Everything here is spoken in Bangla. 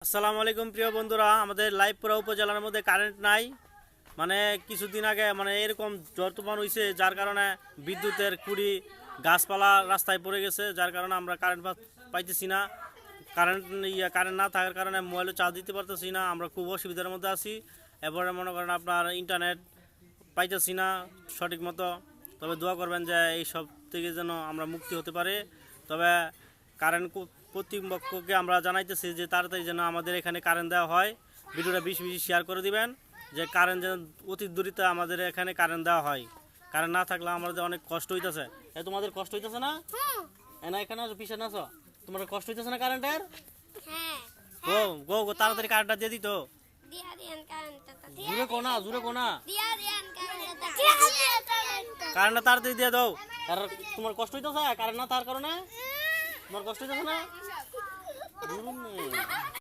আসসালামু আলাইকুম প্রিয় বন্ধুরা, আমাদের লাইভপুরা উপজেলার মধ্যে কারেন্ট নাই। মানে কিছুদিন আগে এরকম ঝড় তুফান হয়েছে, যার কারণে বিদ্যুতের কুড়ি গাছপালা রাস্তায় পড়ে গেছে, যার কারণে আমরা কারেন্ট পাইতেছি না। কারেন্ট না থাকার কারণে মোবাইলে চার্জ দিতে পারতেছি না, আমরা খুব অসুবিধার মধ্যে আছি। এরপরে মনে করেন আপনার ইন্টারনেট পাইতেছি না সঠিক মতো। তবে দোয়া করবেন যে এই সব থেকে যেন আমরা মুক্তি হতে পারে। তবে কারেন্ট কর্তৃপক্ষকে আমরা জানাইতেছি যে তাড়াতাড়ি যেন আমাদের এখানে কারেন্ট দেওয়া হয়। ভিডিওটা বেশি বেশি শেয়ার করে দিবেন, যে কারেন্ট যেন অতি দ্রুত আমাদের এখানে কারেন্ট দেওয়া হয়। কারেন্ট না থাকলে আমাদের অনেক কষ্ট হইতেছে। তোমাদের কষ্ট হইতেছে না? না এখানে আসো, পিছনে আসো। তোমার কষ্ট হইতেছে না কারেন্টের? গো গো গো, তাড়াতাড়ি কারেন্টটা দিয়ে দিত। জুড়ে কোনা জুড়ে কোনা কারেন্টটা তাড়াতাড়ি দিয়ে দাও। আর তোমার কষ্ট হইতেছে কারেন্ট না থাকার কারণে? তোমার কষ্ট হইতেছে না?